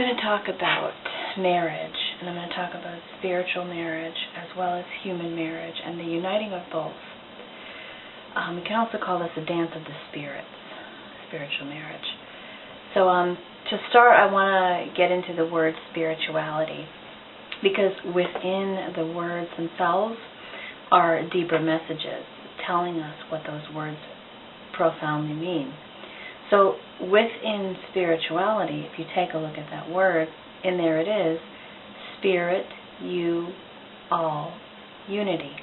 going to talk about marriage, and I'm going to talk about spiritual marriage as well as human marriage and the uniting of both. We can also call this a dance of the spirits, spiritual marriage. So to start, I want to get into the word spirituality, because within the words themselves are deeper messages telling us what those words profoundly mean. So within spirituality, if you take a look at that word, in there it is, spirit, you, all, unity.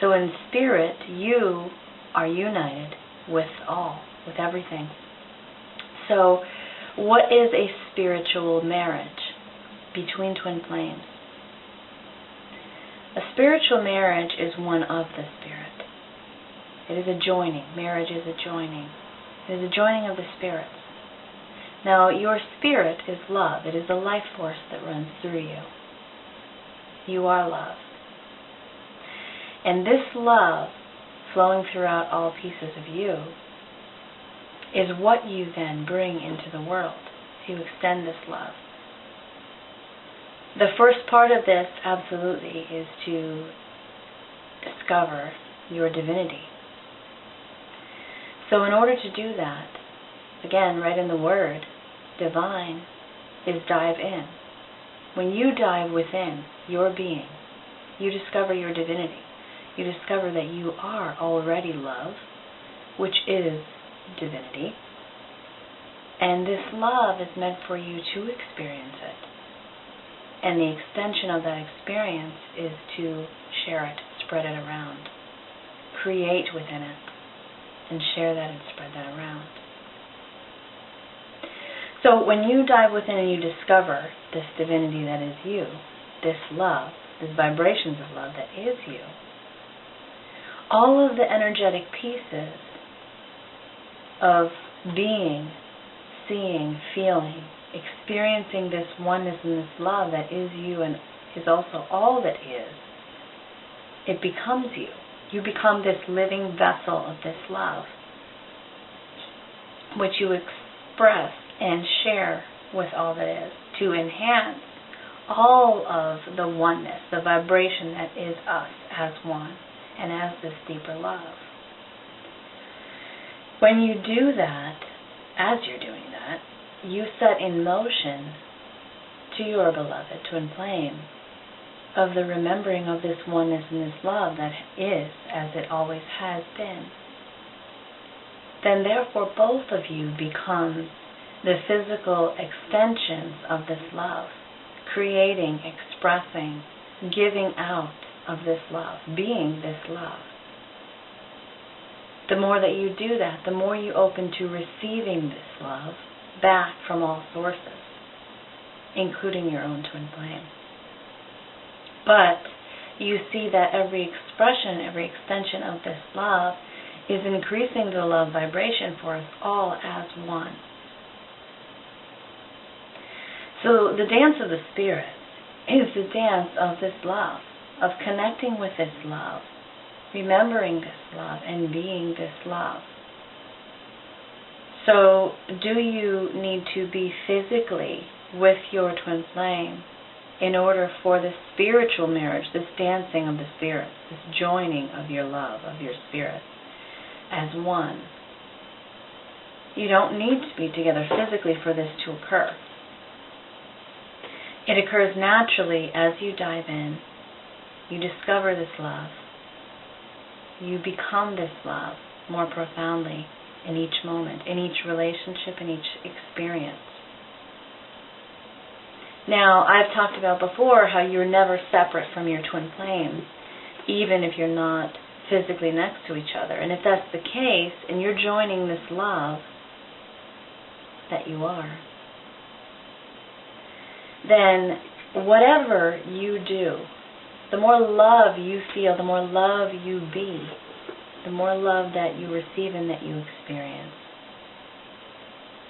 So in spirit, you are united with all, with everything. So what is a spiritual marriage between twin flames? A spiritual marriage is one of the spirit. It is a joining. Marriage is a joining. It is a joining of the spirits. Now, your spirit is love. It is the life force that runs through you. You are love. And this love, flowing throughout all pieces of you, is what you then bring into the world. You extend this love. The first part of this, absolutely, is to discover your divinity. So in order to do that, again, right in the word, divine, is dive in. When you dive within your being, you discover your divinity. You discover that you are already love, which is divinity. And this love is meant for you to experience it. And the extension of that experience is to share it, spread it around, create within it, and share that and spread that around. So when you dive within and you discover this divinity that is you, this love, this vibrations of love that is you, all of the energetic pieces of being, seeing, feeling, experiencing this oneness and this love that is you and is also all that is, it becomes you. You become this living vessel of this love, which you express and share with all that is, to enhance all of the oneness, the vibration that is us as one, and as this deeper love. When you do that, as you're doing that, you set in motion to your beloved twin flame of the remembering of this oneness and this love that is as it always has been. Then therefore both of you become the physical extensions of this love, creating, expressing, giving out of this love, being this love. The more that you do that, the more you open to receiving this love back from all sources, including your own twin flame. But you see that every expression, every extension of this love is increasing the love vibration for us all as one. So the dance of the spirit is the dance of this love, of connecting with this love, remembering this love, and being this love. So do you need to be physically with your twin flame in order for this spiritual marriage, this dancing of the spirits, this joining of your love, of your spirit as one? You don't need to be together physically for this to occur. It occurs naturally as you dive in. You discover this love. You become this love more profoundly in each moment, in each relationship, in each experience. Now, I've talked about before how you're never separate from your twin flame, even if you're not physically next to each other. And if that's the case, and you're joining this love that you are, then whatever you do, the more love you feel, the more love you be, the more love that you receive and that you experience.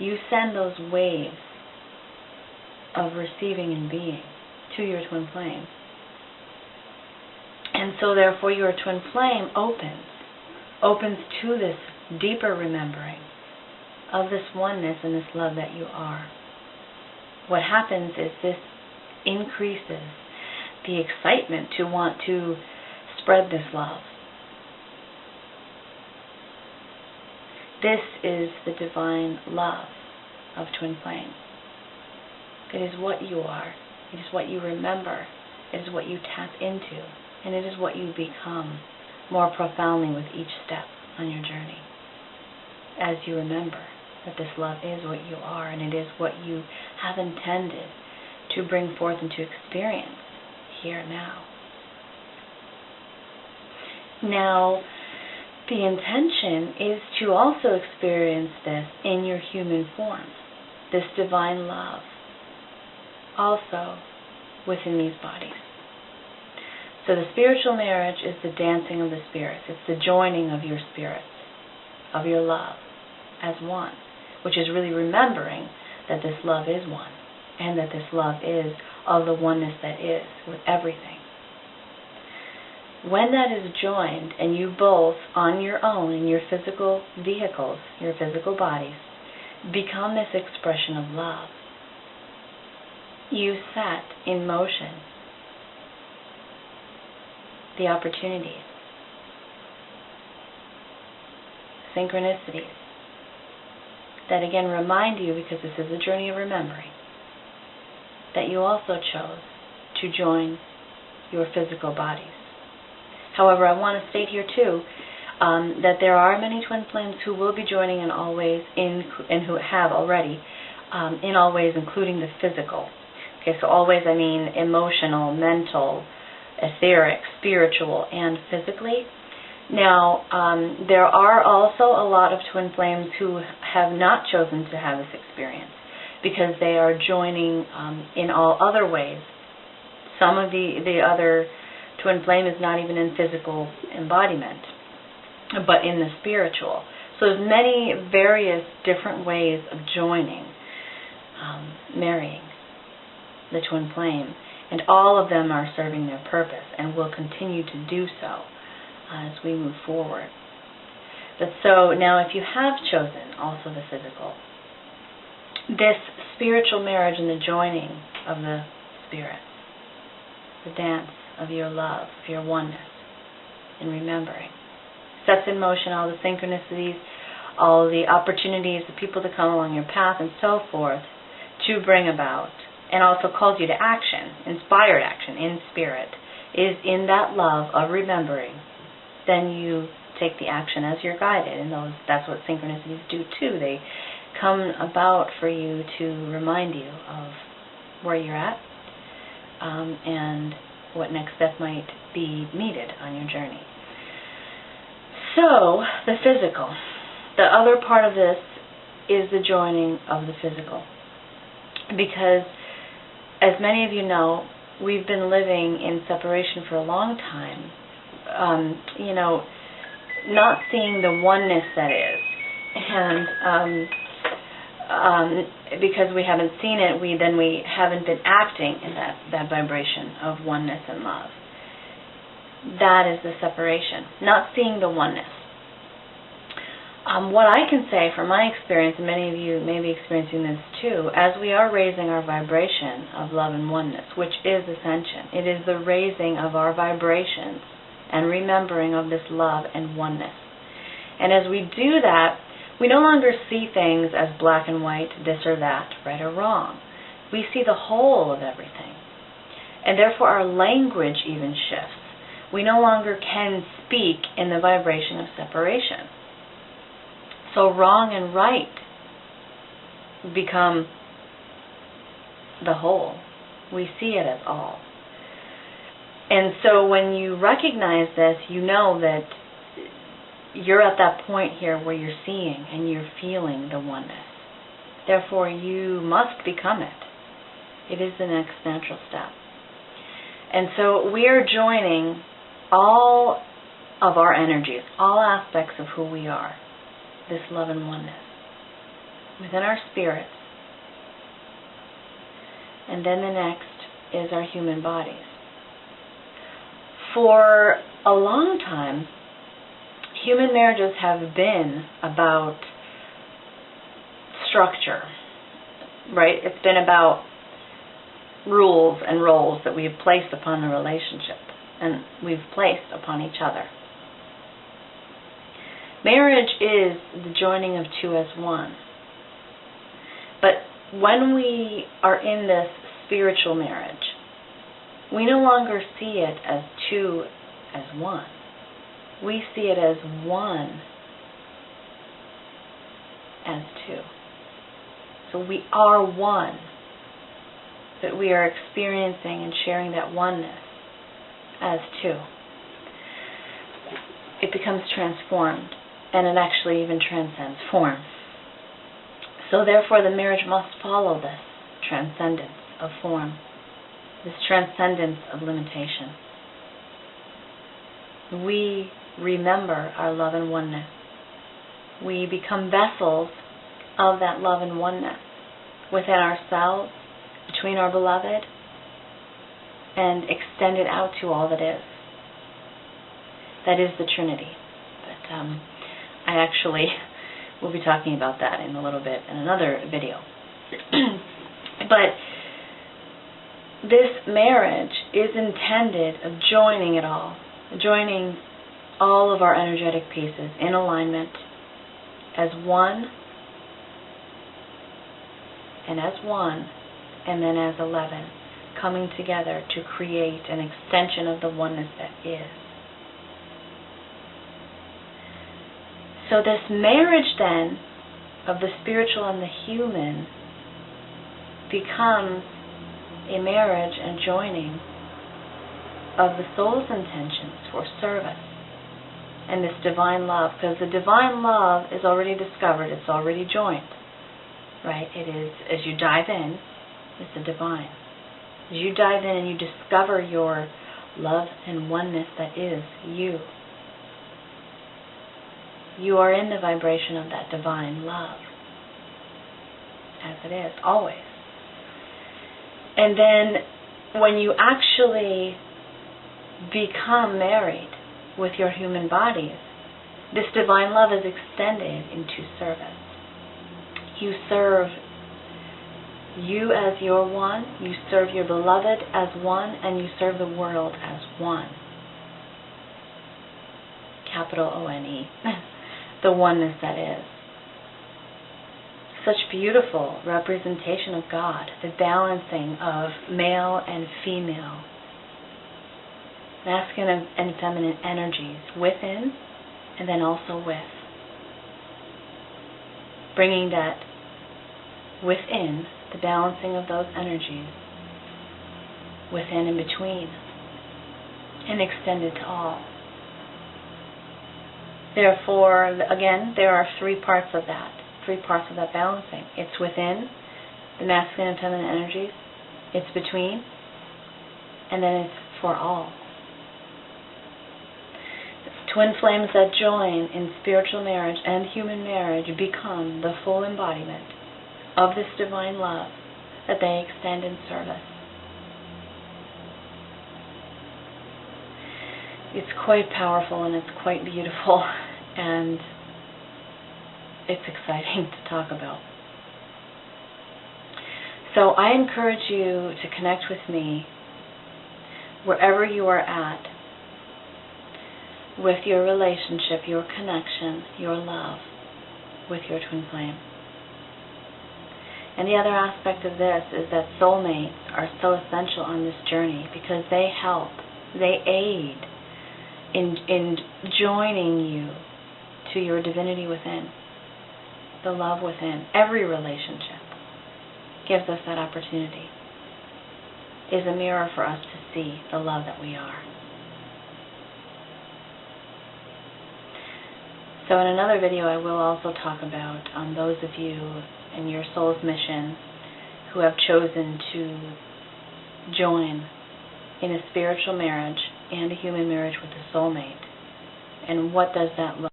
You send those waves of receiving and being to your twin flame. And so therefore your twin flame opens to this deeper remembering of this oneness and this love that you are. what happens is this increases the excitement to want to spread this love. This is the divine love of twin flames. It is what you are. It is what you remember. It is what you tap into. And it is what you become more profoundly with each step on your journey. As you remember that this love is what you are, and it is what you have intended to bring forth into experience here now. Now, the intention is to also experience this in your human form, this divine love, also within these bodies. So the spiritual marriage is the dancing of the spirits. It's the joining of your spirits, of your love, as one, which is really remembering that this love is one, and that this love is of the oneness that is with everything. When that is joined, and you both, on your own, in your physical vehicles, your physical bodies, become this expression of love, you set in motion the opportunities, synchronicities, that again remind you, because this is a journey of remembering, that you also chose to join your physical bodies. However, I want to state here too that there are many twin flames who will be joining in all ways, and who have already, in all ways, including the physical. Okay, so always I mean emotional, mental, etheric, spiritual, and physically. Now, there are also a lot of twin flames who have not chosen to have this experience because they are joining in all other ways. Some of the other twin flame is not even in physical embodiment, but in the spiritual. So there's many various different ways of joining, marrying the twin flame, and all of them are serving their purpose and will continue to do so as we move forward. But so now, if you have chosen also the physical, this spiritual marriage and the joining of the spirits, the dance of your love, of your oneness, in remembering, sets in motion all the synchronicities, all the opportunities, the people that come along your path, and so forth, to bring about, and also calls you to action, inspired action in spirit, is in that love of remembering. Then you take the action as you're guided, and that's what synchronicities do too. They come about for you to remind you of where you're at, and what next step might be needed on your journey. So, the physical. The other part of this is the joining of the physical. Because, as many of you know, we've been living in separation for a long time. Not seeing the oneness that is. And because we haven't seen it, we haven't been acting in that vibration of oneness and love. That is the separation, not seeing the oneness. What I can say from my experience, and many of you may be experiencing this too, as we are raising our vibration of love and oneness, which is ascension, it is the raising of our vibrations and remembering of this love and oneness. And as we do that, we no longer see things as black and white, this or that, right or wrong. We see the whole of everything. And therefore our language even shifts. We no longer can speak in the vibration of separation. So wrong and right become the whole. We see it as all. And so when you recognize this, you know that you're at that point here where you're seeing and you're feeling the oneness. Therefore, you must become it. It is the next natural step. And so we are joining all of our energies, all aspects of who we are, this love and oneness, within our spirits. And then the next is our human bodies. For a long time, human marriages have been about structure, right? It's been about rules and roles that we have placed upon the relationship and we've placed upon each other. Marriage is the joining of two as one. But when we are in this spiritual marriage, we no longer see it as two as one. We see it as one as two. So we are one, but we are experiencing and sharing that oneness as two. It becomes transformed, and it actually even transcends form. So therefore the marriage must follow this transcendence of form, this transcendence of limitation. We remember our love and oneness. We become vessels of that love and oneness within ourselves, between our beloved, and extend it out to all that is. That is the Trinity. But I actually will be talking about that in a little bit in another video. But this marriage is intended of joining it all, joining all of our energetic pieces in alignment as one, and as one, and then as 11, coming together to create an extension of the oneness that is. So this marriage then of the spiritual and the human becomes a marriage and joining of the soul's intentions for service and this divine love, because the divine love is already discovered, it's already joined, right? It is, as you dive in, it's the divine. As you dive in and you discover your love and oneness that is you, you are in the vibration of that divine love, as it is, always. And then when you actually become married with your human bodies, this divine love is extended into service. You serve you as your one, you serve your beloved as one, and you serve the world as one. Capital O-N-E. The oneness that is. Such beautiful representation of God, the balancing of male and female, masculine and feminine energies within and then also with. Bringing that within, the balancing of those energies within and between, and extended to all. Therefore, again, there are three parts of that balancing. It's within, the masculine and feminine energies, it's between, and then it's for all. Twin flames that join in spiritual marriage and human marriage become the full embodiment of this divine love that they extend in service. It's quite powerful and it's quite beautiful, and it's exciting to talk about. So I encourage you to connect with me wherever you are at with your relationship, your connection, your love with your twin flame. And the other aspect of this is that soulmates are so essential on this journey because they help, they aid in joining you to your divinity within, the love within. Every relationship gives us that opportunity, is a mirror for us to see the love that we are. So in another video I will also talk about those of you in your soul's mission who have chosen to join in a spiritual marriage and a human marriage with a soulmate. And what does that look like?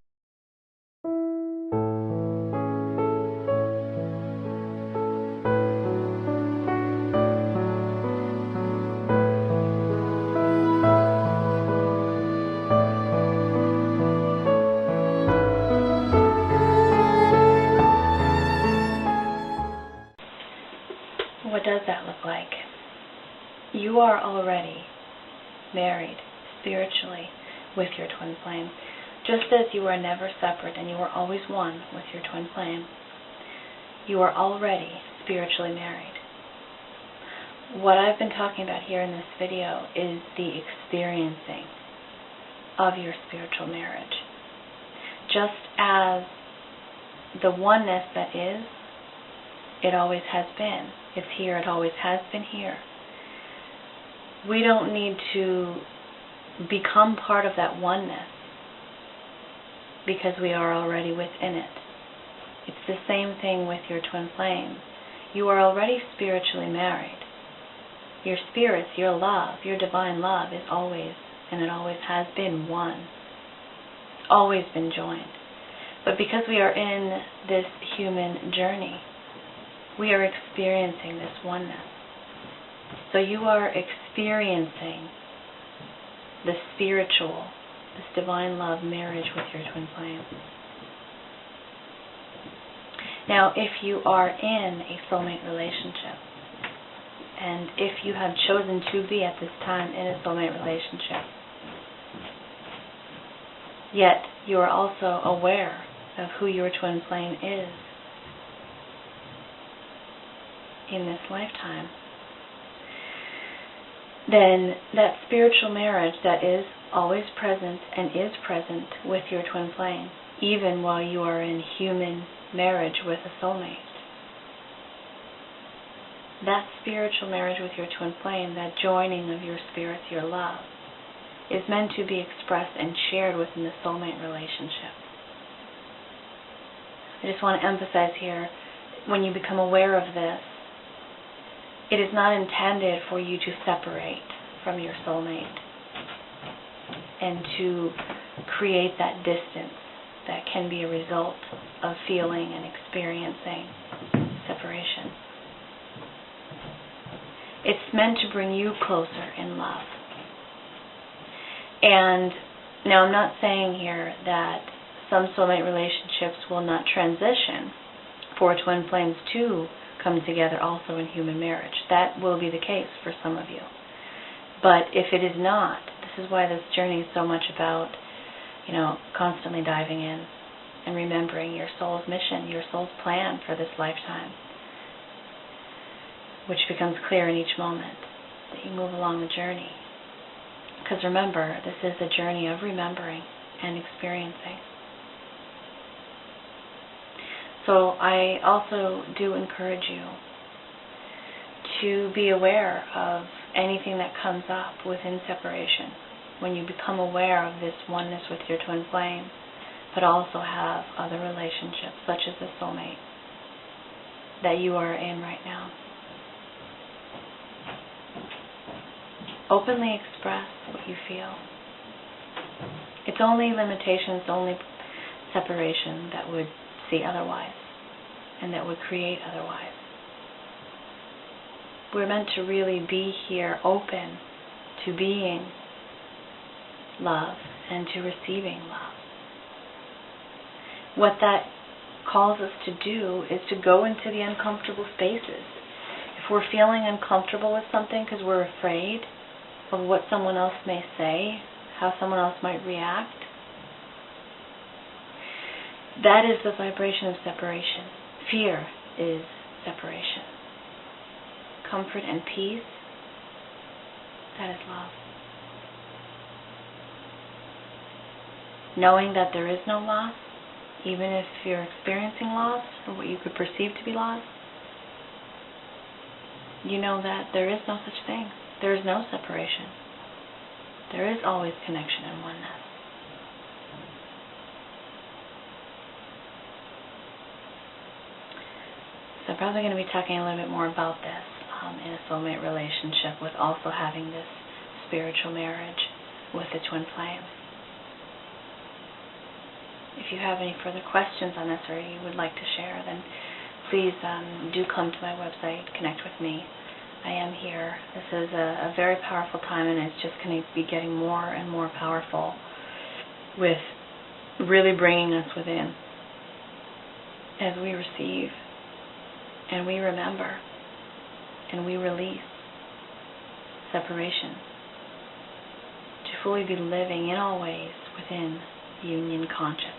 What does that look like? You are already married spiritually with your twin flame. Just as you are never separate and you are always one with your twin flame, you are already spiritually married. What I've been talking about here in this video is the experiencing of your spiritual marriage. Just as the oneness that is, it always has been. It's here, it always has been here. We don't need to become part of that oneness because we are already within it. It's the same thing with your twin flame. You are already spiritually married. Your spirits, your love, your divine love is always, and it always has been, one. It's always been joined. But because we are in this human journey, we are experiencing this oneness. So you are experiencing the spiritual, this divine love marriage with your twin flame. Now, if you are in a soulmate relationship, and if you have chosen to be at this time in a soulmate relationship, yet you are also aware of who your twin flame is in this lifetime, then that spiritual marriage that is always present and is present with your twin flame, even while you are in human marriage with a soulmate, that spiritual marriage with your twin flame, that joining of your spirits, your love, is meant to be expressed and shared within the soulmate relationship. I just want to emphasize here, when you become aware of this, it is not intended for you to separate from your soulmate and to create that distance that can be a result of feeling and experiencing separation. It's meant to bring you closer in love. And now I'm not saying here that some soulmate relationships will not transition for twin flames to come together also in human marriage. That will be the case for some of you. But if it is not, this is why this journey is so much about, constantly diving in and remembering your soul's mission, your soul's plan for this lifetime, which becomes clear in each moment that you move along the journey. Because remember, this is a journey of remembering and experiencing. So I also do encourage you to be aware of anything that comes up within separation when you become aware of this oneness with your twin flame, but also have other relationships, such as the soulmate that you are in right now. Openly express what you feel. It's only limitations, only separation that would see otherwise and that would create otherwise. We're meant to really be here open to being love and to receiving love. What that calls us to do is to go into the uncomfortable spaces. If we're feeling uncomfortable with something because we're afraid of what someone else may say, how someone else might react, that is the vibration of separation. Fear is separation. Comfort and peace, that is love. Knowing that there is no loss, even if you're experiencing loss or what you could perceive to be loss, you know that there is no such thing. There is no separation. There is always connection and oneness. So I'm probably going to be talking a little bit more about this in a soulmate relationship, with also having this spiritual marriage with the twin flame. If you have any further questions on this or you would like to share, then please do come to my website, connect with me. I am here. This is a very powerful time, and it's just going to be getting more and more powerful with really bringing us within as we receive and we remember and we release separation, to fully be living in all ways within union consciousness,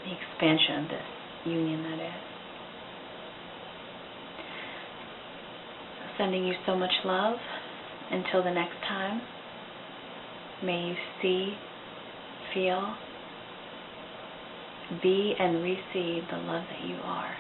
the expansion of this union that is. Sending you so much love. Until the next time, may you see, feel, be, and receive the love that you are.